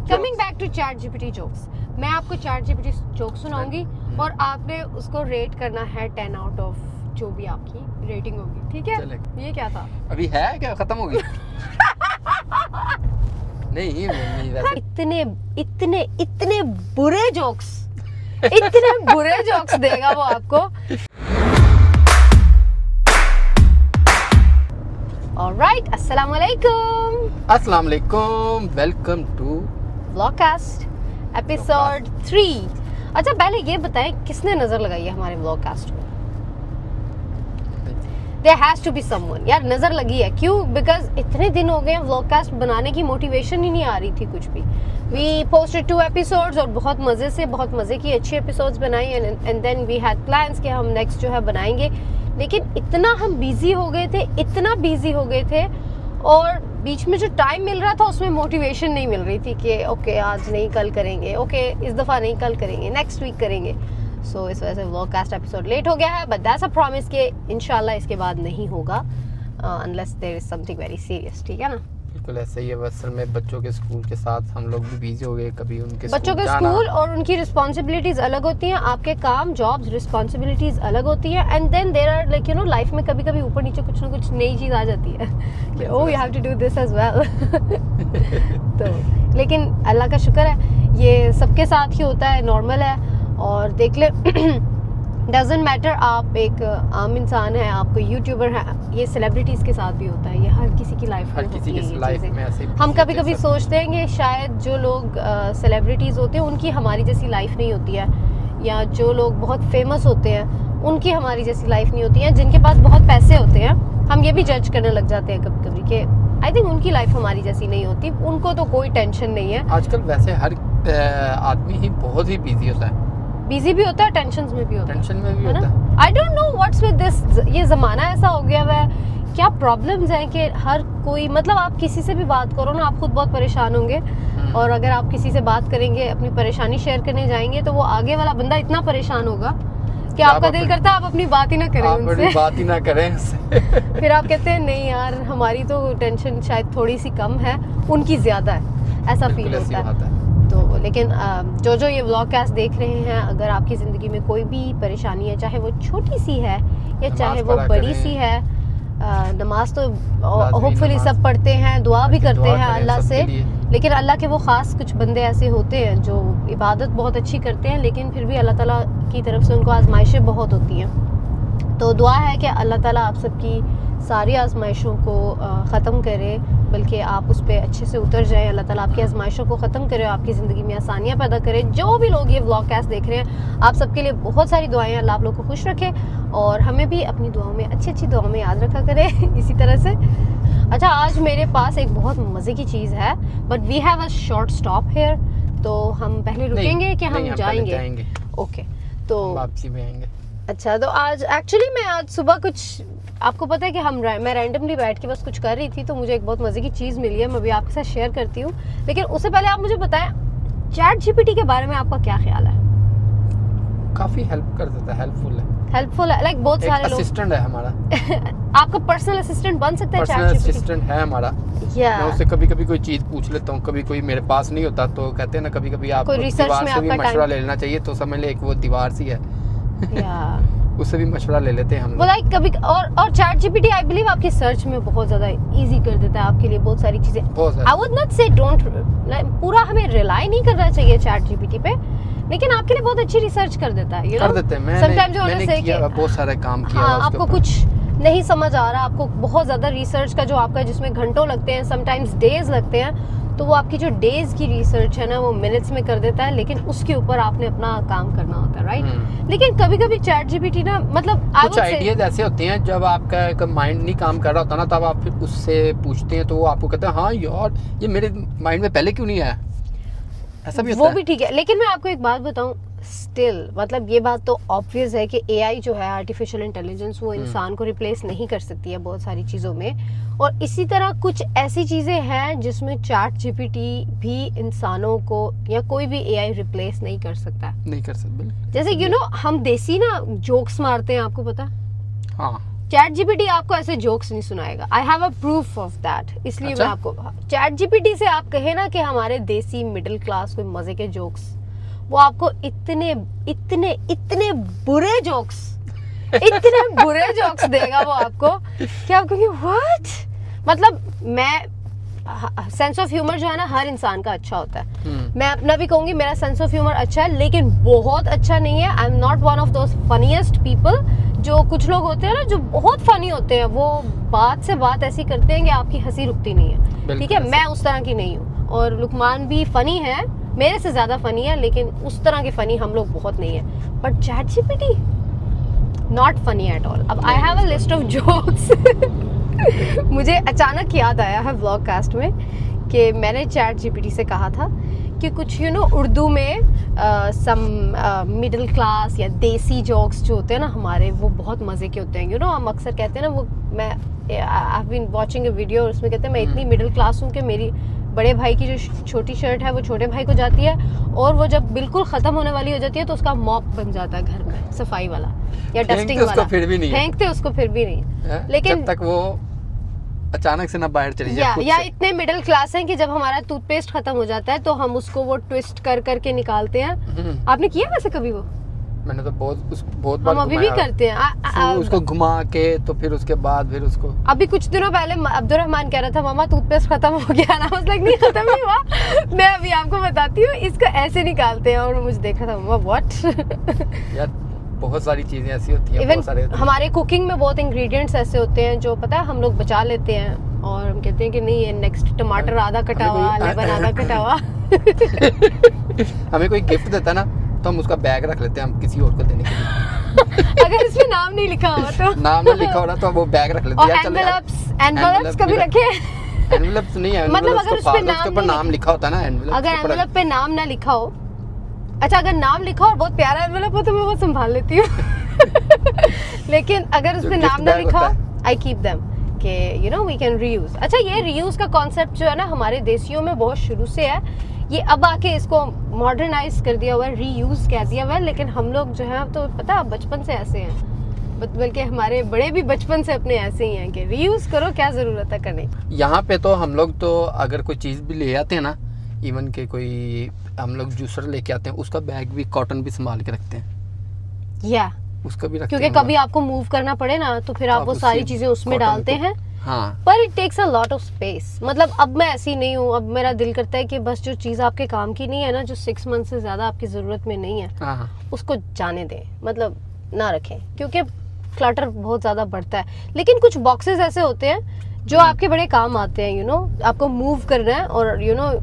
Coming back to chat GPT jokes, मैं आपको chat GPT joke सुनाऊंगी और आपने उसको रेट करना है 10 आउट ऑफ जो भी आपकी रेटिंग होगी, ठीक है? ये क्या था? अभी है क्या, खत्म हो गई? नहीं वैसे इतने इतने इतने बुरे जोक्स, इतने बुरे जोक्स देगा वो आपको। ऑलराइट, अस्सलाम वालेकुम, अस्सलाम वालेकुम, वेलकम टू व्लॉगकास्ट एपिसोड 3। अच्छा, पहले ये बताएं किसने नजर लगाई है हमारे व्लॉगकास्ट को? There has to be someone, यार नजर लगी है। क्यों? बिकॉज इतने दिन हो गए व्लॉगकास्ट बनाने की मोटिवेशन ही नहीं आ रही थी कुछ भी। वी पोस्टेड 2 एपिसोड्स और बहुत मजे की अच्छी एपिसोड्स बनाई and then we had plans कि हम नेक्स्ट जो है बनाएंगे, लेकिन इतना हम बिजी हो गए थे और बीच में जो टाइम मिल रहा था उसमें मोटिवेशन नहीं मिल रही थी कि ओके आज नहीं कल करेंगे, ओके इस दफ़ा नहीं कल करेंगे, नेक्स्ट वीक करेंगे। सो इस वजह से व्लॉगकास्ट एपिसोड लेट हो गया है, बट दैट्स अ प्रॉमिस कि इंशाल्लाह इसके बाद नहीं होगा unless there is something very serious, ठीक है ना? बिल्कुल ऐसे ही है। असल में बच्चों के स्कूल के साथ हम लोग भी बिजी हो गए, कभी उनके बच्चों के स्कूल और उनकी रिस्पॉन्सिबिलिटीज अलग होती हैं, आपके काम जॉब्स रिस्पॉन्सिबिलिटीज अलग होती हैं, and then there are like you know life में कभी कभी ऊपर नीचे कुछ ना कुछ नई चीज़ आ जाती है कि oh you have to do this as well. तो लेकिन अल्लाह का शुक्र है ये सबके साथ ही होता है, नॉर्मल है। और देख ले डजंट मैटर आप एक आम इंसान है, आप कोई यूट्यूबर है, ये सेलिब्रिटीज़ के साथ भी होता है, ये हर किसी की लाइफ में होती है। हम कभी कभी सोचते हैं कि शायद जो लोग सेलिब्रिटीज़ होते हैं उनकी हमारी जैसी लाइफ नहीं होती है, या जो लोग बहुत फेमस होते हैं उनकी हमारी जैसी लाइफ नहीं होती है, जिनके पास बहुत पैसे होते हैं हम ये भी जज करने लग जाते हैं कभी कभी कि आई थिंक उनकी लाइफ हमारी जैसी नहीं होती, उनको तो कोई टेंशन नहीं है। आजकल वैसे हर आदमी ही बहुत ही बिजी होता है, बिजी भी होता है, टेंशन में भी होता है, टेंशन में भी होता है। I don't know what's with this, ये ज़माना ऐसा हो गया है, क्या प्रॉब्लम्स हैं कि हर कोई, मतलब आप किसी से भी बात करो ना आप खुद बहुत परेशान होंगे, और अगर आप किसी से बात करेंगे अपनी परेशानी शेयर करने जाएंगे तो वो आगे वाला बंदा इतना परेशान होगा कि आपका दिल करता है आप अपनी बात ही ना करें उनसे, बात ही ना करें उससे। फिर आप कहते हैं नहीं यार हमारी तो टेंशन शायद थोड़ी सी कम है, उनकी ज़्यादा है, ऐसा फील होता है। तो लेकिन जो ये व्लॉगकास्ट देख रहे हैं, अगर आपकी ज़िंदगी में कोई भी परेशानी है, चाहे वो छोटी सी है या चाहे वो बड़ी सी है, नमाज तो होपफुली सब पढ़ते हैं, दुआ भी करते हैं अल्लाह से, लेकिन अल्लाह के वो ख़ास कुछ बंदे ऐसे होते हैं जो इबादत बहुत अच्छी करते हैं, लेकिन फिर भी अल्लाह ताला की तरफ से उनको आजमाइशें बहुत होती हैं। तो दुआ है कि अल्लाह ताला आप सबकी सारी आजमाइशों को ख़त्म करे, बल्कि आप उस पर अच्छे से उतर जाएं, अल्लाह ताला आपकी आजमाइशों को ख़त्म करे, आपकी ज़िंदगी में आसानियाँ पैदा करे। जो भी लोग ये व्लॉगकास्ट देख रहे हैं आप सबके लिए बहुत सारी दुआएं, अल्लाह आप लोग को खुश रखे और हमें भी अपनी दुआओं में अच्छी दुआओं में याद रखा करे इसी तरह से। अच्छा, आज मेरे पास एक बहुत मज़े की चीज़ है, but we have a short stop here, तो हम पहले रुकेंगे कि हम जाएंगे? ओके, तो वापसी में आएंगे। अच्छा, तो आज एक्चुअली मैं आज सुबह कुछ, आपको पता है कि मैं रैंडमली बैठ के बस कुछ कर रही थी, तो मुझे एक बहुत मज़े की चीज़ मिली है, मैं भी आपके साथ शेयर करती हूँ। लेकिन उससे पहले आप मुझे बताएं चैट जीपीटी के बारे में आपका क्या ख्याल है? काफ़ी हेल्प कर देता है, हेल्पफुल है, लाइक बहुत सारे लोग। असिस्टेंट है हमारा। आपका पर्सनल असिस्टेंट बन सकता है चैट जीपीटी? पर्सनल असिस्टेंट है हमारा। मैं उससे कभी कोई चीज़ पूछ लेता हूँ, कभी कोई मेरे पास नहीं होता तो कहते हैं ना कभी आप दीवार से भी मशवरा ले लेना चाहिए, तो समझ ले एक वो दीवार सी है, उससे भी मशवरा ले लेते हैं हम लोग। लाइक कभी और चैट जीपीटी आई बिलीव आपकी सर्च में बहुत ज़्यादा इजी कर देता है आपके लिए बहुत सारी चीज़ें। आई वुड नॉट से डोंट, पूरा हमें रिलाई नहीं करना चाहिए चैट जीपीटी पे, लेकिन आपके लिए बहुत अच्छी रिसर्च कर देता है, कर देते हैं। मैंने किया बहुत सारे काम किया। हाँ, आपको कुछ नहीं समझ आ रहा, आपको बहुत ज़्यादा रिसर्च का जो आपका जिसमें घंटों लगते हैं, समटाइम्स डेज लगते हैं, तो वो आपकी जो डेज की रिसर्च है ना वो मिनट्स में कर देता है, लेकिन उसके ऊपर आपने अपना काम करना होता है, राइट? लेकिन कभी कभी चैट जीपीटी ना, मतलब कुछ आइडियाज ऐसे होते हैं जब आपका एक माइंड नहीं काम कर रहा होता ना, तब आप फिर उससे पूछते हैं तो वो आपको कहते हैं हाँ यार ये मेरे माइंड में पहले क्यों नहीं आया, ऐसा भी होता है। वो भी ठीक है, लेकिन मैं आपको एक बात बताऊं, स्टिल मतलब ये बात तो ऑब्वियस है कि एआई जो है आर्टिफिशियल इंटेलिजेंस, वो इंसान को रिप्लेस नहीं कर सकती है बहुत सारी चीज़ों में, और इसी तरह कुछ ऐसी चीज़ें हैं जिसमें चैट जीपीटी भी इंसानों को या कोई भी एआई रिप्लेस नहीं कर सकता। नहीं कर सकता। जैसे यू नो हम देसी ना जोक्स मारते हैं, आपको पता है? हाँ, चैट जीपीटी आपको ऐसे जोक्स नहीं सुनाएगा। आई have a proof of that. इसलिए अच्छा? मैं आपको चैट जीपीटी से आप कहे ना कि हमारे देसी मिडिल क्लास कोई मजे के जोक्स, वो आपको इतने इतने इतने बुरे जोक्स देगा वो आपको कि आप कहेंगे व्हाट। मतलब मैं सेंस ऑफ ह्यूमर जो है ना हर इंसान का अच्छा होता है। मैं अपना भी कहूंगी मेरा सेंस ऑफ ह्यूमर अच्छा है, लेकिन बहुत अच्छा नहीं है। I am not one of those funniest people. जो कुछ लोग होते हैं ना जो बहुत फनी होते हैं, वो बात से बात ऐसी करते हैं कि आपकी हंसी रुकती नहीं है। ठीक है, मैं उस तरह की नहीं हूँ। और लुकमान भी फनी है, मेरे से ज्यादा फनी है, लेकिन उस तरह के फनी हम लोग बहुत नहीं है। But ChatGPT not funny at all. अब I have a list of jokes. मुझे अचानक याद आया है व्लॉगकास्ट में कि मैंने चैट जीपीटी से कहा था कि कुछ उर्दू में सम मिडिल क्लास या देसी जोक्स जो होते हैं ना हमारे, वो बहुत मज़े के होते हैं। हम अक्सर कहते हैं ना, वो मैं I have been watching a video और उसमें कहते हैं मैं इतनी मिडिल क्लास हूँ कि मेरी बड़े भाई की जो छोटी शर्ट है वो छोटे भाई को जाती है, और वो जब बिल्कुल ख़त्म होने वाली हो जाती है तो उसका मॉप बन जाता है घर में, सफाई वाला या डस्टिंग वाला। फिर भी नहीं फेंकते उसको फिर भी नहीं, लेकिन जब तक वो अचानक से ना बाहर चली जाए। या इतने मिडिल क्लास हैं कि जब हमारा टूथपेस्ट खत्म हो जाता है तो हम उसको वो ट्विस्ट कर करके निकालते हैं। आपने किया वैसे कभी वो? मैंने तो बहुत बार हम अभी भी करते हैं उसको घुमा के, तो फिर उसके बाद फिर उसको। अभी कुछ दिनों पहले अब्दुर्रहमान कह रहा था मामा टूथपेस्ट खत्म हो गया ना। लाइक नहीं खत्म नहीं हुआ, मैं अभी आपको बताती हूँ, इसको ऐसे निकालते हैं। और मुझे देखा था मामा व्हाट। यार बहुत सारी चीजें ऐसी होती हैं। इवन हमारे कुकिंग में बहुत इंग्रेडिएंट्स ऐसे होते हैं जो पता है हम लोग बचा लेते हैं, और हम कहते हैं कि नहीं ये नेक्स्ट टमाटर आधा कटा हुआ, लेमन आधा कटा हुआ। हमें कोई गिफ्ट देता ना तो हम उसका बैग रख लेते हैं, हम किसी और को देने के लिए। अगर इसमें नाम नहीं लिखा हुआ तो नाम नहीं लिखा हो ना तो वो बैग रख लेते हैं। एनवेलप्स कभी रखे? एनवेलप्स नहीं है, मतलब अगर उस पे नाम लिखा होता है ना एनवेलप, अगर एनवेलप पे नाम ना लिखा हो, अच्छा अगर नाम लिखा हो और बहुत प्यारा एनवेलप हो तो मैं वो संभाल लेती हूँ। लेकिन अगर उसमें नाम ना लिखा हो, आई कीप देम कि वी कैन रीयूज। अच्छा ये रीयूज का कॉन्सेप्ट जो है ना हमारे देसियों में बहुत शुरू से है। ये अब आके इसको मॉडर्नाइज कर दिया हुआ है, रीयूज कह दिया हुआ है। लेकिन हम लोग जो है तो पता बचपन से ऐसे हैं, बल्कि हमारे बड़े भी बचपन से अपने ऐसे ही हैं कि रीयूज करो, क्या जरूरत है करने। यहाँ पे तो हम लोग तो अगर कोई चीज़ भी ले आते हैं ना, इवन के कोई हम लोग जूसर लेके आते हैं, उसका बैग भी कॉटन भी संभाल के रखते हैं। या उसका भी रखते हैं, क्योंकि कभी आपको मूव करना पड़े ना तो फिर आप वो सारी चीजें उसमें डालते हैं। हाँ। पर it takes a lot of space. मतलब अब मैं ऐसी नहीं हूँ, अब मेरा दिल करता है कि बस जो चीज़ आपके काम की नहीं है ना, जो 6 मंथ से ज़्यादा आपकी ज़रूरत में नहीं है, हाँ। उसको जाने दें, मतलब ना रखें, क्योंकि क्लटर बहुत ज़्यादा बढ़ता है। लेकिन कुछ बॉक्सेस ऐसे होते हैं जो आपके बड़े काम आते हैं। आपको मूव करना है और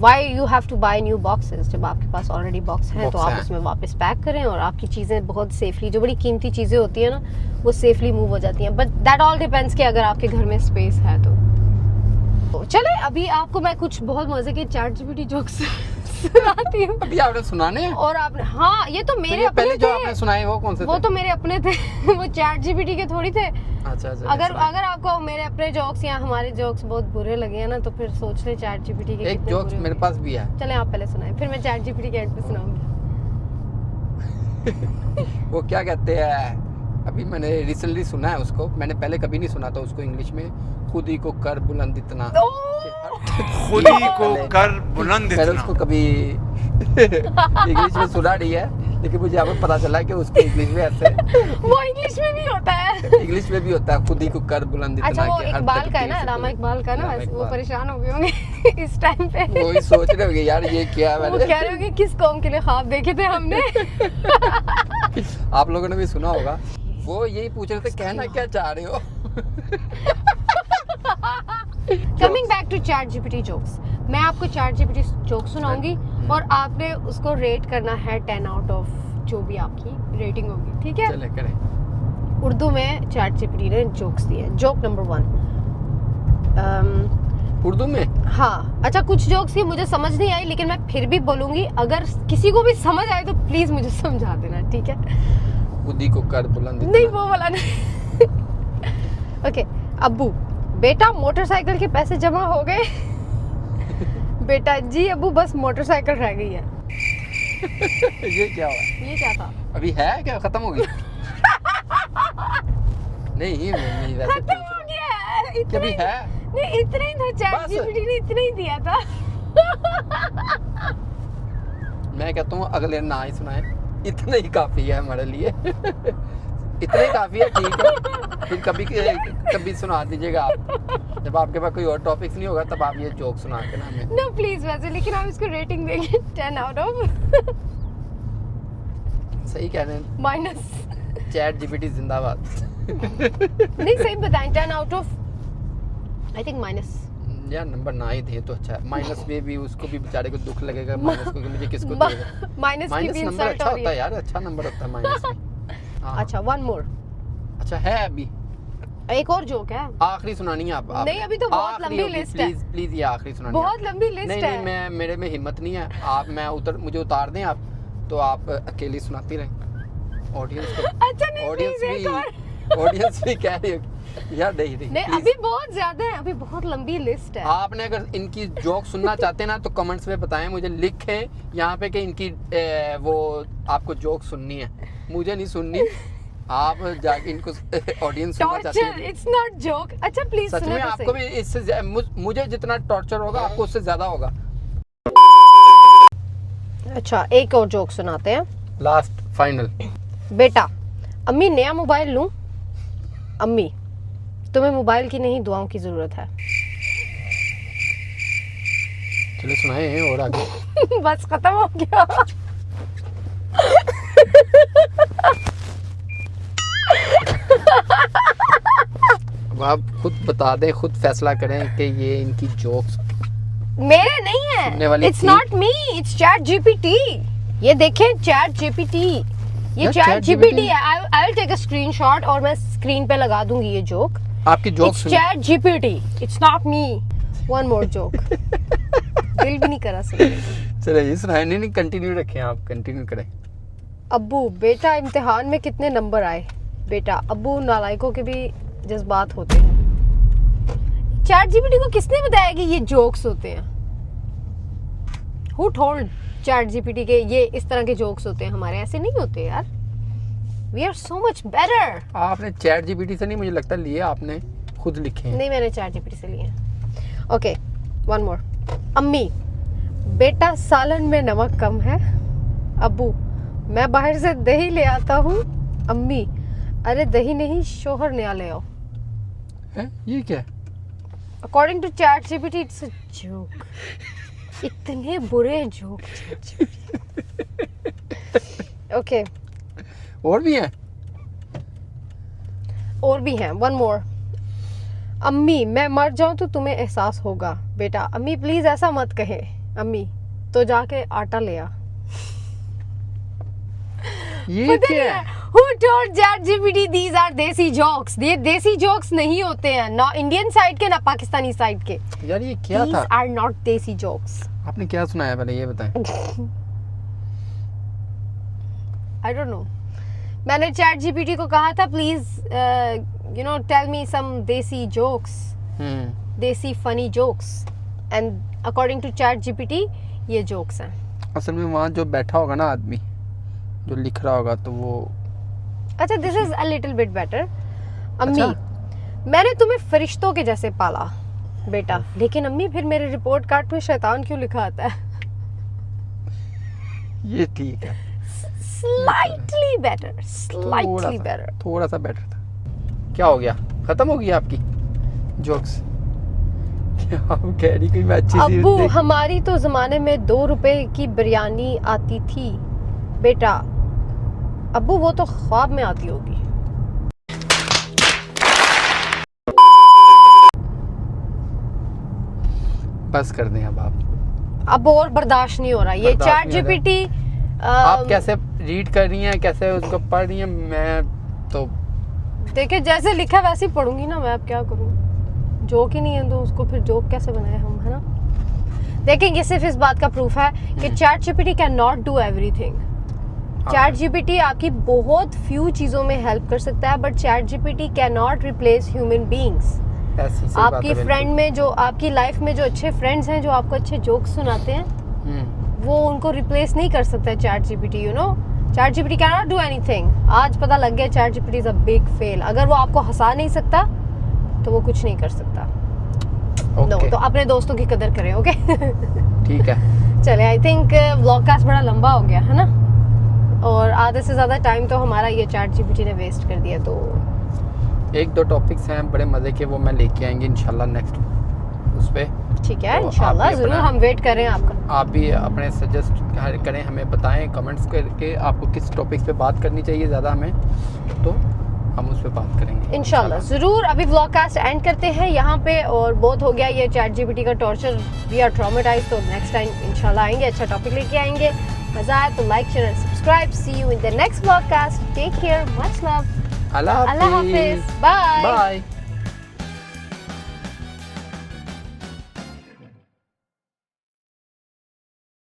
why you have to buy new boxes. जब आपके पास ऑलरेडी बॉक्स है तो आप उसमें वापस पैक करें और आपकी चीज़ें बहुत सेफली, जो बड़ी कीमती चीज़ें होती है ना, वो सेफली मूव हो जाती हैं। बट दैट ऑल डिपेंड्स कि अगर आपके घर में स्पेस है तो। चले अभी आपको मैं कुछ बहुत मजे के चैट जीपीटी जोक्स सुनाती हूँ। अभी आपने सुनाने हैं? और आपने, हाँ ये तो मेरे अपने पहले जो आपने सुनाए वो कौन से थे? वो तो मेरे अपने थे। वो चैट जीपीटी के थोड़ी थे। अच्छा। अगर आपको मेरे अपने जोक्स या हमारे जोक्स बहुत बुरे लगे हैं ना तो फिर सोच ले चैट जीपीटी के एक जोक्स मेरे पास भी है। चले आप पहले सुनाएं, फिर मैं चैट जीपीटी के एंड पे सुनाऊंगी। वो क्या कहते हैं, अभी मैंने रिसेंटली सुना है उसको, मैंने पहले कभी नहीं सुना था उसको इंग्लिश में। खुद ही को कर बुलंद इतना, खुद ही को कर बुलंद इतना। उसको कभी इंग्लिश में सुना नहीं है, लेकिन मुझे यहाँ पता चला कि उसको इंग्लिश में ऐसे वो इंग्लिश में भी होता है। इंग्लिश में भी होता है, खुद ही को कर बुलंद इतना। अच्छा वो इकबाल का है ना, रामा इकबाल का ना, वो परेशान हो गए होंगे इस टाइम पे। वो ही सोच रहे होंगे यार ये क्या है। वो कह रहे होंगे किस कौम के लिए ख्वाब देखे थे हमने। आप लोगों ने भी सुना होगा। वो यही पूछ रहे थे कहना क्या चाह रहे हो। Coming back to chat GPT jokes, मैं आपको चैट जीपीटी जोक सुनाऊंगी और आपने उसको रेट करना है 10 आउट ऑफ जो भी आपकी रेटिंग होगी, ठीक है? चले करें। उर्दू में चैट जीपीटी ने जोक्स दिए। जोक नंबर 1 उर्दू में? हाँ। अच्छा कुछ जोक्स ही मुझे समझ नहीं आई, लेकिन मैं फिर भी बोलूंगी, अगर किसी को भी समझ आए तो प्लीज मुझे समझा देना, ठीक है? खुद ही को कर बुलंद इतना। नहीं वो वाला नहीं। ओके। अब्बू, बेटा मोटरसाइकिल के पैसे जमा हो गए? बेटा जी अब्बू बस मोटरसाइकिल रह गई है। ये क्या हुआ? ये क्या था? अभी है क्या, खत्म हो गई? नहीं मैं वैसे खत्म हो गया है, इतना कभी ही- है नहीं इतना ही था, चैट बस। जीपीटी ने इतना ही दिया था। मैं कहता हूँ अगले ना ही सुनाए, इतना ही काफी है हमारे लिए। इतना ही काफी है, ठीक है। फिर कभी सुना दीजिएगा आप, जब आपके पास कोई और टॉपिक्स नहीं होगा तब आप ये जोक सुना के ना हमें। नो प्लीज वैसे, लेकिन हम इसको रेटिंग देंगे 10 आउट ऑफ सही कह रहे हैं, माइनस। चैट जीपीटी जिंदाबाद। नहीं सही बताएं, 10 out of I think minus. यार नंबर ना ही दे तो अच्छा है, माइनस में भी उसको भी बेचारे को दुख लगेगा, माइनस को कि मुझे किसको देगा। माइनस की माइनस भी नंबर इंसल्ट अच्छा हो रही होता है है। यार, अच्छा नंबर होता है माइनस में। हाँ। अच्छा वन मोर, अच्छा है अभी एक और जोक है। आखिरी सुनानी है आप नहीं, अभी तो बहुत आखिरी लंबी होगी, लिस्ट है। प्लीज प्लीज ये आखिरी सुनानी है। बहुत लंबी लिस्ट नहीं है। नहीं मैं मेरे में हिम्मत नहीं है, आप मुझे उतार दें आप, तो आप अकेली सुनाती रहें। ऑडियंस को अच्छा नहीं ऑडियंस प्लीज एक और। भी ऑडियंस भी कह रही है यार, नहीं नहीं please। अभी बहुत ज्यादा है, अभी बहुत लंबी लिस्ट है। आपने अगर इनकी जोक सुनना चाहते हैं ना तो कमेंट्स में बताएं, मुझे लिखें यहाँ पे कि इनकी वो आपको जोक सुननी है, मुझे नहीं सुननी। आप जाके इनको ऑडियंस सुनना चाहते टॉर्चर, हैं, इट्स नॉट जोक। अच्छा प्लीज सच सुनो में तो आपको सही। भी इससे मुझे जितना टॉर्चर होगा आपको उससे ज्यादा होगा। अच्छा एक और जोक सुनाते हैं। Last final. बेटा, अम्मी नया मोबाइल लूं? अम्मी, तुम्हें मोबाइल की नहीं दुआओं की जरूरत है। चलो सुनाए और आगे। बस खत्म हो गया। अब आप खुद बता दें, खुद फैसला करें कि ये इनकी जोक्स मेरे नहीं सुनने है, वाली इट्स थी। Not me, it's chat GPT. ये देखें चैट जीपीटी, ये यार, चैट ChatGPT जीपीटी है। I will take a screenshot और मैं स्क्रीन पे लगा दूंगी ये जोक। आपकी joke it's chat GPT, it's not me. One more joke. दिल भी नहीं करा सुनने को। चलो ये सुनाए, नहीं कंटिन्यू रखें, आप कंटिन्यू करें। अब्बू, बेटा इम्तिहान में कितने नंबर आए? बेटा, अब्बू नालायकों के भी जज्बात होते हैं। चैट जीपीटी को किसने बताया कि ये जोक्स होते हैं? हु टोल्ड चैट जीपीटी के ये इस तरह के जोक्स होते हैं? हमारे ऐसे नहीं होते यार। We are so much better. आपने चैट जीपीटी से नहीं, मुझे लगता लिए आपने खुद लिखे हैं। नहीं, मैंने चैट जीपीटी से लिए हैं। Okay one more. अम्मी, बेटा सालन में नमक कम है। अब्बू, मैं बाहर से दही ले आता हूँ। अम्मी, अरे दही नहीं, शोहर नया ले आओ। हैं? ये क्या है? According to chat GPT it's a joke. इतने बुरे जोक। ओके और भी हैं? और भी हैं। One more. अम्मी, मैं मर जाऊं तो तुम्हें एहसास होगा। बेटा, अम्मी प्लीज ऐसा मत कहे। अम्मी, तो जाके आटा ले आ। ये क्या है? Who told ChatGPT these are देसी जोक्स? ये देसी जोक्स नहीं होते हैं, ना इंडियन साइड के ना पाकिस्तानी साइड के। यार ये क्या These था? are not देसी जोक्स। आपने क्या सुनाया पहले ये बताएं। I don't know। मैंने ChatGPT को कहा था please you know tell me some desi jokes, desi funny jokes, and according to ChatGPT ये जोक्स हैं। असल में वहाँ जो बैठा होगा ना आदमी जो लिख रहा होगा तो वो अच्छा this is a little bit better. अम्मी, अच्छा? मैंने तुम्हें फरिश्तों के जैसे पाला। बेटा, लेकिन अम्मी फिर मेरे रिपोर्ट कार्ड पे शैतान क्यों लिखा आता है? ये ठीक है, स्लाइटली बेटर, स्लाइटली बेटर। थोड़ा सा बेटर था। क्या हो गया, खत्म हो गया आपकी जोक्स? आप कह रही कोई मैं अच्छी सी अब्बू, देख- हमारी तो जमाने में 2 रुपए की बिरयानी आती थी। बेटा, अब्बू वो तो ख्वाब में आती होगी। बस कर दें अब आप। अब और बर्दाश्त नहीं हो रहा। ये बर्दाश्त चैट नहीं हो रहा। जीपीटी आप कैसे रीड कर रही हैं, कैसे उसको पढ़ रही हैं, मैं तो देखिए जैसे लिखा है वैसे ही पढ़ूंगी ना मैं। अब क्या करूं, जोक ही नहीं है तो उसको फिर जोक कैसे बनाए हम, है ना? देखिए ये सिर्फ इस बात का प्रूफ है कि chat GPT can not do everything. Chat GPT आपकी बहुत फ्यू चीजों में हेल्प कर सकता है, but chat GPT can not replace human beings. ऐसी सही बात आपकी है, फ्रेंड में जो आपकी लाइफ में जो अच्छे फ्रेंड्स हैं जो आपको अच्छे जोक्स सुनाते हैं, बिल्कुल। वो उनको रिप्लेस नहीं कर सकता है chat GPT, you know. Chat GPT can not do anything. आज पता लग गया chat GPT is a big fail. अगर वो आपको हंसा नहीं सकता तो वो कुछ नहीं कर सकता। नो, तो अपने दोस्तों की कदर करें, ओके? ठीक है, चले। आई थिंक व्लॉगकास्ट बड़ा लंबा हो गया है ना, और आधे से ज़्यादा टाइम तो हमारा ये चैट जीपीटी ने वेस्ट कर दिया। तो 1-2 टॉपिक्स हैं बड़े मज़े के, वो मैं लेके आएंगे इंशाल्लाह नेक्स्ट उस पे। ठीक है, तो इंशाल्लाह ज़रूर, हम वेट कर रहे हैं आपका। आप भी अपने सजेस्ट करें, हमें बताएं कमेंट्स करके आपको किस टॉपिक पे बात करनी चाहिए ज़्यादा हमें, तो हम उस पे बात करेंगे इंशाल्लाह ज़रूर। अभी व्लॉगकास्ट एंड करते हैं यहाँ पे, और बहुत हो गया ये चैट जीपीटी का टॉर्चर, वी आर ट्रॉमेटाइज्ड। तो नेक्स्ट टाइम इंशाल्लाह आएंगे, अच्छा टॉपिक लेके आएंगे। मज़ा आए तो like share and subscribe. See you in the next vlogcast. Take care, much love, अल्लाह हाफिज़, बाय बाय।